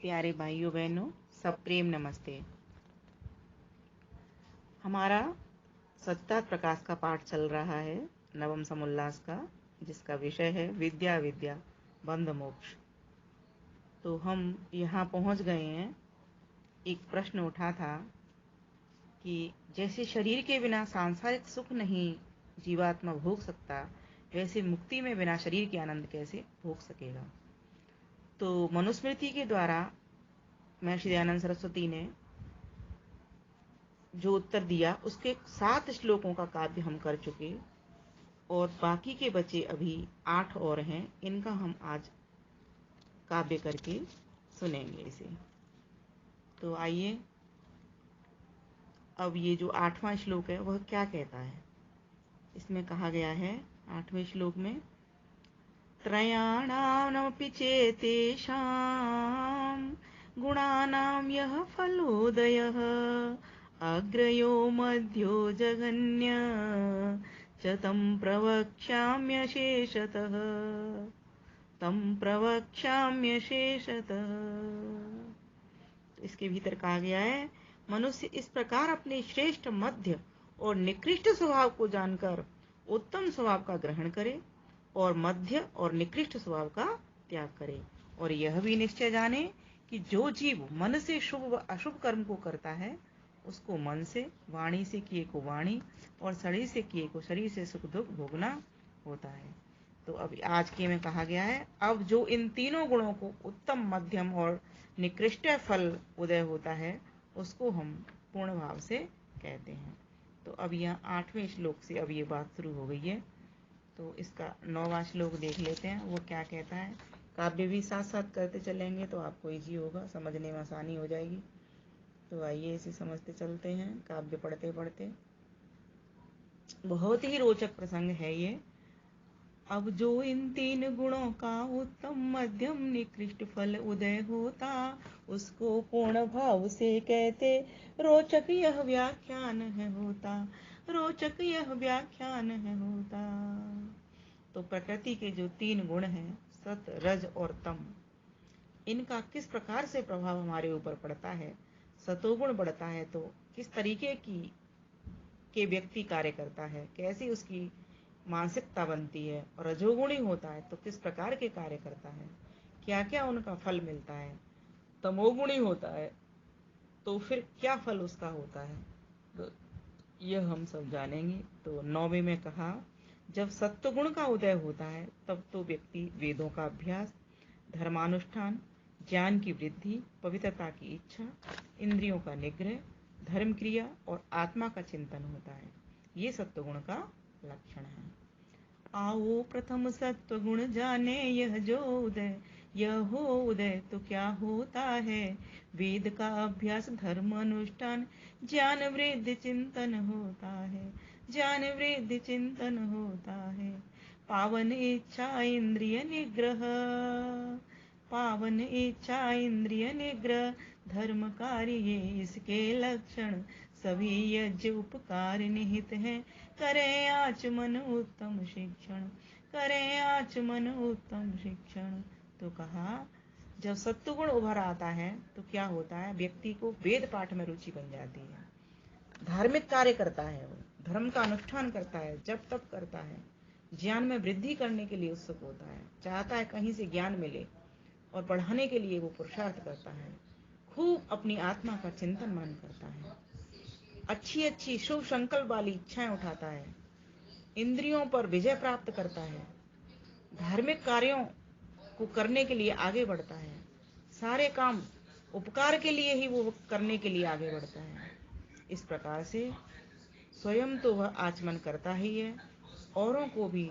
प्यारे भाइयों बहनों, सब प्रेम नमस्ते। हमारा सत्ता प्रकाश का पाठ चल रहा है, नवम समुल्लास का, जिसका विषय है विद्या विद्या बंध मोक्ष। तो हम यहाँ पहुँच गए हैं। एक प्रश्न उठा था कि जैसे शरीर के बिना सांसारिक सुख नहीं जीवात्मा भोग सकता, वैसे मुक्ति में बिना शरीर के आनंद कैसे भोग सकेगा। तो मनुस्मृति के द्वारा महर्षि दयानंद सरस्वती ने जो उत्तर दिया, उसके 7 श्लोकों का काव्य हम कर चुके और बाकी के बचे अभी 8 और हैं। इनका हम आज काव्य करके सुनेंगे इसे। तो आइए, अब ये जो 8वां श्लोक है वह क्या कहता है। इसमें कहा गया है 8वें श्लोक में, त्रयाणामपि चेतेषां गुणानां यः फलोदयः अग्रयो मध्यो जघन्य च तं प्रवक्ष्याम्यशेषतः इसके भीतर कहा गया है, मनुष्य इस प्रकार अपने श्रेष्ठ, मध्य और निकृष्ट स्वभाव को जानकर उत्तम स्वभाव का ग्रहण करे और मध्य और निकृष्ट स्वभाव का त्याग करे, और यह भी निश्चय जाने कि जो जीव मन से शुभ व अशुभ कर्म को करता है, उसको मन से, वाणी से किए को वाणी और शरीर से किए को शरीर से सुख दुख भोगना होता है। तो अब आज के में कहा गया है, अब जो इन तीनों गुणों को उत्तम, मध्यम और निकृष्ट फल उदय होता है, उसको हम पूर्ण भाव से कहते हैं। तो अब यहाँ 8वें श्लोक से अब ये बात शुरू हो गई है। तो इसका 9वां श्लोक देख लेते हैं, वो क्या कहता है। काव्य भी साथ साथ करते चलेंगे तो आपको इजी होगा, समझने में आसानी हो जाएगी। तो आइए इसे समझते चलते हैं काव्य पढ़ते पढ़ते। बहुत ही रोचक प्रसंग है ये। अब जो इन 3 गुणों का उत्तम, मध्यम, निकृष्ट फल उदय होता, उसको पूर्ण भाव से कहते रोचक यह व्याख्यान है होता, रोचक यह व्याख्यान है होता। तो प्रकृति के जो 3 गुण हैं, सत, रज और तम, इनका किस प्रकार से प्रभाव हमारे ऊपर पड़ता है। सतोगुण बढ़ता है तो किस तरीके के व्यक्ति कार्य करता है, कैसी उसकी मानसिकता बनती है, और रजोगुणी होता है तो किस प्रकार के कार्य करता है, क्या क्या उनका फल मिलता है। तमोगुणी होता है तो फिर क्या फल उसका होता है, तो यह हम सब जानेंगे। तो 9वें में कहा, जब सत्वगुण का उदय होता है तब तो व्यक्ति वेदों का अभ्यास, धर्मानुष्ठान, ज्ञान की वृद्धि, पवित्रता की इच्छा, इंद्रियों का निग्रह, धर्म क्रिया और आत्मा का चिंतन होता है। ये सत्वगुण का लक्षण है। आओ प्रथम सत्वगुण जाने, यह जो उदय यह हो उदय तो क्या होता है। वेद का अभ्यास, धर्म अनुष्ठान, ज्ञान वृद्धि चिंतन होता है, ज्ञान वृद्धि चिंतन होता है। पावन इच्छा इंद्रिय निग्रह, पावन इच्छा इंद्रिय निग्रह, धर्म कार्य ये इसके लक्षण, सभी यज्ञ उपकार निहित हैं, करें आचमन उत्तम शिक्षण, करें आचमन उत्तम शिक्षण। तो कहा, जब सत्वगुण उभर आता है तो क्या होता है, व्यक्ति को वेद पाठ में रुचि बन जाती है, धार्मिक कार्य करता है, वो धर्म का अनुष्ठान करता है, जप तप करता है, ज्ञान में वृद्धि करने के लिए उत्सुक होता है, चाहता है कहीं से ज्ञान मिले और बढ़ाने के लिए वो पुरुषार्थ करता है, खूब अपनी आत्मा का चिंतन मन करता है, अच्छी अच्छी शुभ संकल्प वाली इच्छाएं उठाता है, इंद्रियों पर विजय प्राप्त करता है, धार्मिक कार्यों को करने के लिए आगे बढ़ता है, सारे काम उपकार के लिए ही वो करने के लिए आगे बढ़ता है। इस प्रकार से स्वयं तो वह आचमन करता ही है, औरों को भी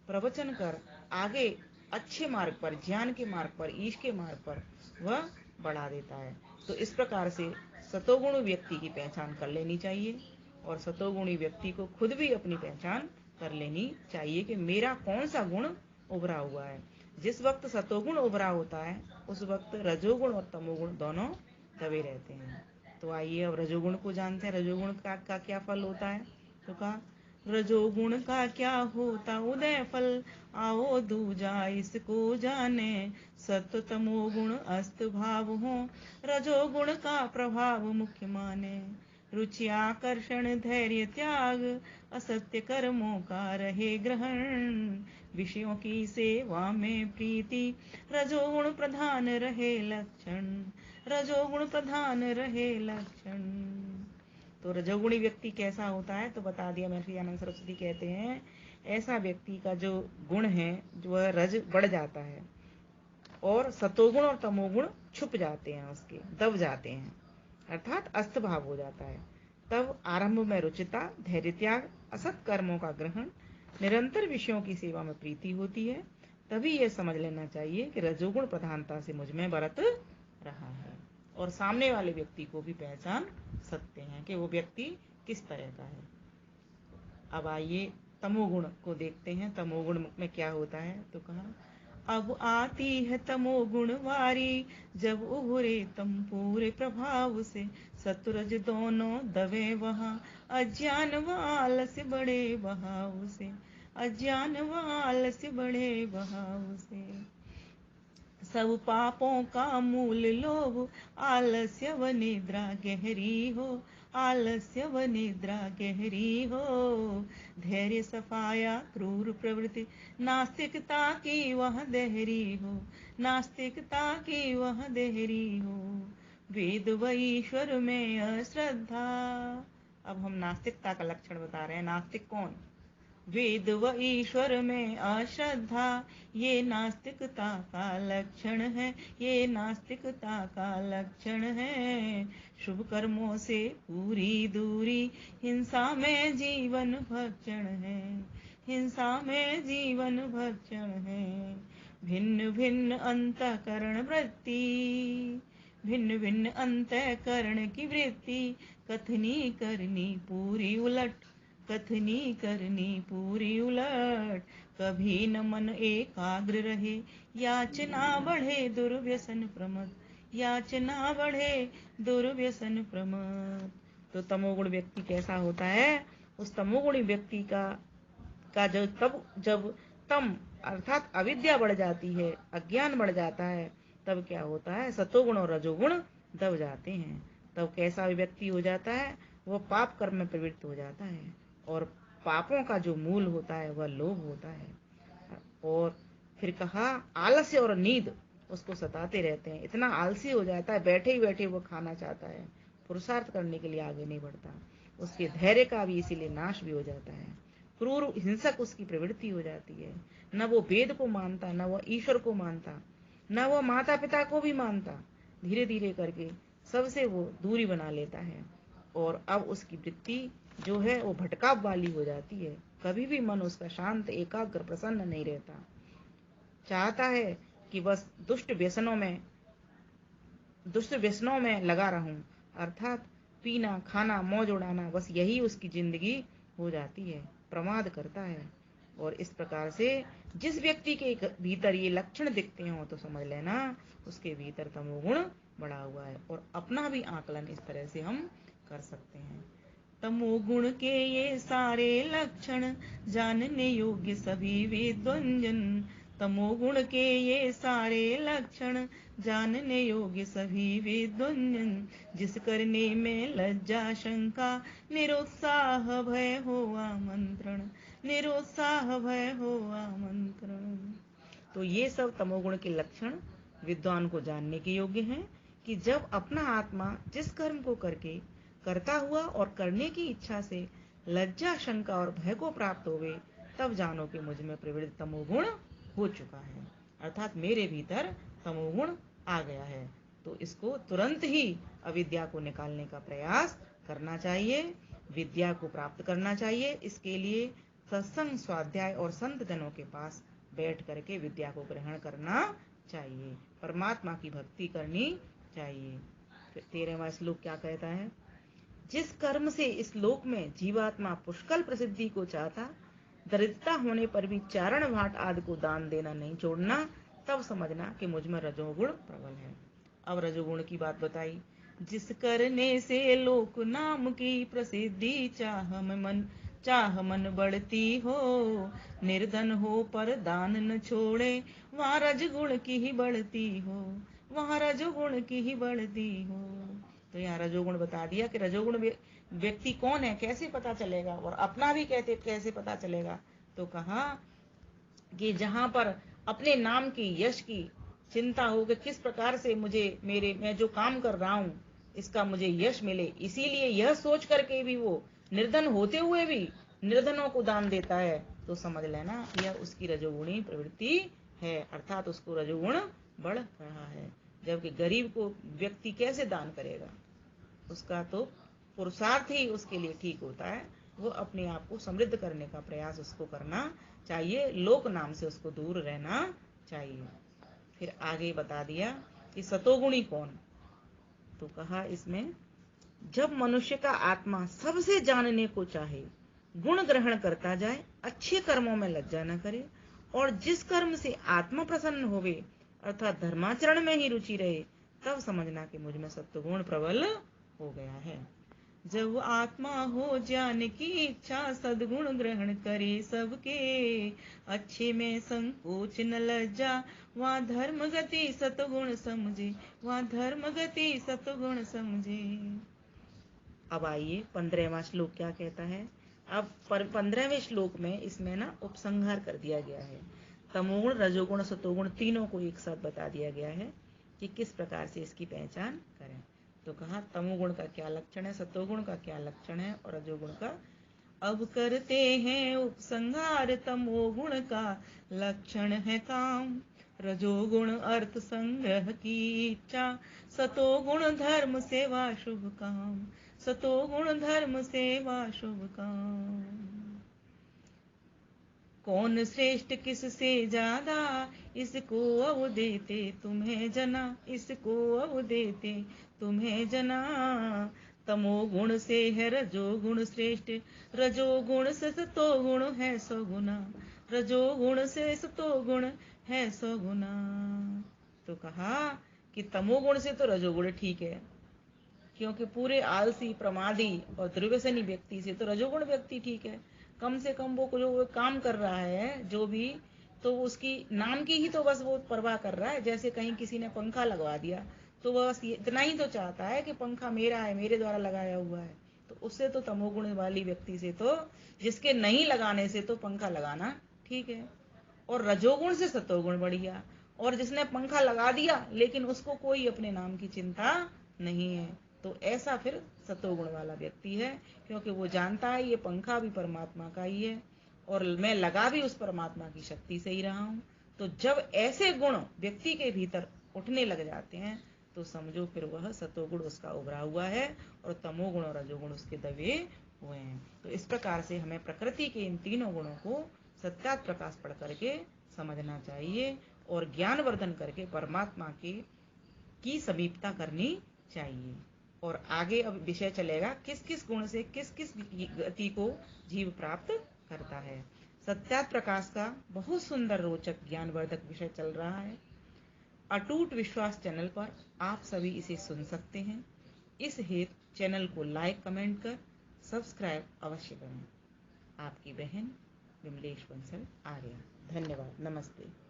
प्रवचन कर आगे अच्छे मार्ग पर, ज्ञान के मार्ग पर, ईश के मार्ग पर वह बढ़ा देता है। तो इस प्रकार से सतोगुणी व्यक्ति की पहचान कर लेनी चाहिए, और सतोगुणी व्यक्ति को खुद भी अपनी पहचान कर लेनी चाहिए कि मेरा कौन सा गुण उभरा हुआ है। जिस वक्त सतोगुण उभरा होता है उस वक्त रजोगुण और तमोगुण दोनों दबे रहते हैं। तो आइए अब रजोगुण को जानते हैं, रजोगुण का क्या फल होता है। तो कहा, रजोगुण का क्या होता उदय फल, आओ दूजा इसको जाने। सत्व तमोगुण अस्त भाव हो, रजोगुण का प्रभाव मुख्य माने। रुचि आकर्षण धैर्य त्याग, असत्य कर्मों का रहे ग्रहण। विषयों की सेवा में प्रीति, रजोगुण प्रधान रहे लक्षण। रजोगुण प्रधान रहे लक्षण। तो रजोगुणी व्यक्ति कैसा होता है तो बता दिया महर्षि आनंद सरस्वती कहते हैं, ऐसा व्यक्ति का जो गुण है जो वह रज बढ़ जाता है और सतोगुण और तमोगुण छुप जाते हैं, उसके दब जाते हैं, अर्थात अस्त भाव हो जाता है। तब आरंभ में रुचिता, धैर्य त्याग, असत कर्मों का ग्रहण, निरंतर विषयों की सेवा में प्रीति होती है। तभी यह समझ लेना चाहिए कि रजोगुण प्रधानता से मुझ में बरत रहा है, और सामने वाले व्यक्ति को भी पहचान सकते हैं कि वो व्यक्ति किस तरह का है। अब आइए तमोगुण को देखते हैं। तमोगुण में क्या होता है तो कहा, अब आती है तमोगुण वारी, जब उभरे तम पूरे प्रभाव से। सतुरज दोनों दबे वहाँ, अज्ञान व आलस्य बड़े बहाव से। अज्ञान व आलस्य बड़े बहाव से। सब पापों का मूल लोभ, आलस्य व निद्रा गहरी हो। आलस्य व निद्रा गहरी हो। धैर्य सफाया क्रूर प्रवृत्ति, नास्तिकता की वह देहरी हो। नास्तिकता की वह देहरी हो। वेद व ईश्वर में अश्रद्धा। अब हम नास्तिकता का लक्षण बता रहे हैं। नास्तिक कौन? वेद व ईश्वर में अश्रद्धा, ये नास्तिकता का लक्षण है। ये नास्तिकता का लक्षण है। शुभ कर्मों से पूरी दूरी, हिंसा में जीवन भक्षण है। हिंसा में जीवन भक्षण है। भिन्न भिन्न अंतःकरण वृत्ति, भिन्न भिन्न अंतःकरण की वृत्ति, कथनी करनी पूरी उलट। कथनी करनी पूरी उलट। कभी न मन एकाग्र रहे, याचना बढ़े दुर्व्यसन प्रमद। याचना बढ़े दुर्व्यसन प्रमद। तो तमोगुण व्यक्ति कैसा होता है? उस तमोगुणी व्यक्ति का जब तम अर्थात अविद्या बढ़ जाती है, अज्ञान बढ़ जाता है, तब क्या होता है? सतोगुण और रजोगुण दब जाते हैं। तब कैसा व्यक्ति हो जाता है? वह पाप कर्म में प्रवृत्त हो जाता है, और पापों का जो मूल होता है वह लोभ होता है। और फिर कहा, आलस्य और नींद उसको सताते रहते हैं। इतना आलसी हो जाता है, बैठे ही बैठे वो खाना चाहता है, पुरुषार्थ करने के लिए आगे नहीं बढ़ता। उसके धैर्य का भी इसीलिए नाश भी हो जाता है। क्रूर हिंसक उसकी प्रवृत्ति हो जाती है। न वो वेद को मानता, न वो ईश्वर को मानता, न वो माता पिता को भी मानता। धीरे धीरे करके सबसे वो दूरी बना लेता है, और अब उसकी वृत्ति जो है वो भटकाव वाली हो जाती है। कभी भी मन उसका शांत, एकाग्र, प्रसन्न नहीं रहता। चाहता है कि बस दुष्ट व्यसनों में लगा रहूं, अर्थात पीना, खाना, मौज उड़ाना, बस यही उसकी जिंदगी हो जाती है। प्रमाद करता है। और इस प्रकार से जिस व्यक्ति के भीतर ये लक्षण दिखते हो तो समझ लेना उसके भीतर तमोगुण बढ़ा हुआ है। और अपना भी आकलन इस तरह से हम कर सकते हैं। तमोगुण के ये सारे लक्षण, जानने योग्य सभी विद्वंजन। तमोगुण के ये सारे लक्षण, जानने योग्य सभी विद्वंजन। जिस करने में लज्जा शंका, निरुत्साह भय हो आमंत्रण। निरुत्साह भय हो आमंत्रण। तो ये सब तमोगुण के लक्षण विद्वान को जानने के योग्य हैं, कि जब अपना आत्मा जिस कर्म को करके करता हुआ और करने की इच्छा से लज्जा, शंका और भय को प्राप्त होवे, तब जानो कि मुझ में प्रवृत्त तमोगुण हो चुका है, अर्थात मेरे भीतर तमोगुण आ गया है। तो इसको तुरंत ही अविद्या को निकालने का प्रयास करना चाहिए, विद्या को प्राप्त करना चाहिए। इसके लिए सत्संग, स्वाध्याय और संत जनों के पास बैठ करके विद्या को ग्रहण करना चाहिए, परमात्मा की भक्ति करनी चाहिए। 13वां श्लोक क्या कहता है? जिस कर्म से इस लोक में जीवात्मा पुष्कल प्रसिद्धि को चाहता, दरिद्रता होने पर भी चारण भाट आदि को दान देना नहीं छोड़ना, तब समझना कि मुझ में रजोगुण प्रबल है। अब रजोगुण की बात बताई। जिस करने से लोक नाम की प्रसिद्धि चाह मन बढ़ती हो, निर्धन हो पर दान न छोड़े, वहाँ रजगुण की ही बढ़ती हो, वहाँ रजोगुण की ही बढ़ती हो। तो यहाँ रजोगुण बता दिया कि रजोगुण व्यक्ति कौन है, कैसे पता चलेगा, और अपना भी कैसे पता चलेगा। तो कहा कि जहां पर अपने नाम की, यश की चिंता हो कि किस प्रकार से मैं जो काम कर रहा हूं इसका मुझे यश मिले, इसीलिए यह सोच करके भी वो निर्धन होते हुए भी निर्धनों को दान देता है, तो समझ लेना यह उसकी रजोगुणी प्रवृत्ति है, अर्थात उसको रजोगुण बढ़ रहा है। जबकि गरीब को व्यक्ति कैसे दान करेगा, उसका तो पुरुषार्थ ही उसके लिए ठीक होता है, वो अपने आप को समृद्ध करने का प्रयास उसको करना चाहिए, लोक नाम से उसको दूर रहना चाहिए। फिर आगे बता दिया कि सतोगुणी कौन। तो कहा इसमें, जब मनुष्य का आत्मा सबसे जानने को चाहे, गुण ग्रहण करता जाए, अच्छे कर्मों में लज्जा न करे, और जिस कर्म से आत्मा प्रसन्न होवे अर्थात धर्माचरण में ही रुचि रहे, तब समझना कि मुझ में सत्वगुण प्रबल हो गया है। जब आत्मा हो ज्ञान की इच्छा, सद्गुण ग्रहण करे सबके, अच्छे में संकोच न लज्जा, वहाँ धर्म गति सतगुण समझे, वहाँ धर्म गति सतगुण समझे। अब आइए 15वां श्लोक क्या कहता है। अब 15वें श्लोक में इसमें ना उपसंहार कर दिया गया है, तमोगुण, रजोगुण, सतोगुण तीनों को एक साथ बता दिया गया है कि किस प्रकार से इसकी पहचान करें। तो कहा तमोगुण का क्या लक्षण है, सतोगुण का क्या लक्षण है, और रजोगुण का। अब करते हैं उपसंहार, तमोगुण का लक्षण है काम, रजोगुण अर्थ संग्रह की इच्छा, सतोगुण धर्म सेवा शुभ काम, सतोगुण धर्म सेवा शुभ काम। कौन श्रेष्ठ किससे ज्यादा, इसको अब देते तुम्हें जना, इसको अब देते तुम्हें जना, तमोगुण से है रजोगुण श्रेष्ठ, रजोगुण से सतोगुण है सगुना, रजोगुण से सतोगुण है सगुना। तो कहा कि तमोगुण से तो रजोगुण ठीक है, क्योंकि पूरे आलसी, प्रमादी और दुर्व्यसनी व्यक्ति से तो रजोगुण व्यक्ति ठीक है। कम से कम वो जो काम कर रहा है जो भी, तो उसकी नाम की ही तो बस वो परवाह कर रहा है। जैसे कहीं किसी ने पंखा लगवा दिया तो वह बस इतना ही तो चाहता है कि पंखा मेरा है, मेरे द्वारा लगाया हुआ है। तो उससे तो तमोगुण वाली व्यक्ति से तो, जिसके नहीं लगाने से तो पंखा लगाना ठीक है, और रजोगुण से सतोगुण बढ़िया, और जिसने पंखा लगा दिया लेकिन उसको कोई अपने नाम की चिंता नहीं है, तो ऐसा फिर सतोगुण वाला व्यक्ति है, क्योंकि वो जानता है ये पंखा भी परमात्मा का ही है और मैं लगा भी उस परमात्मा की शक्ति से ही रहा हूं। तो जब ऐसे गुण व्यक्ति के भीतर उठने लग जाते हैं तो समझो फिर वह सतोगुण उसका उभरा हुआ है और तमोगुण और रजोगुण उसके दबे हुए हैं। तो इस प्रकार से हमें प्रकृति के इन तीनों गुणों को सत्यात प्रकाश पढ़ करके समझना चाहिए और ज्ञानवर्धन करके परमात्मा की समीपता करनी चाहिए। और आगे अब विषय चलेगा किस किस गुण से किस किस गति को जीव प्राप्त करता है। सत्यात प्रकाश का बहुत सुंदर रोचक ज्ञानवर्धक विषय चल रहा है। अटूट विश्वास चैनल पर आप सभी इसे सुन सकते हैं। इस हेतु चैनल को लाइक, कमेंट कर सब्सक्राइब अवश्य करें। आपकी बहन विमलेश बंसल आर्या। धन्यवाद। नमस्ते।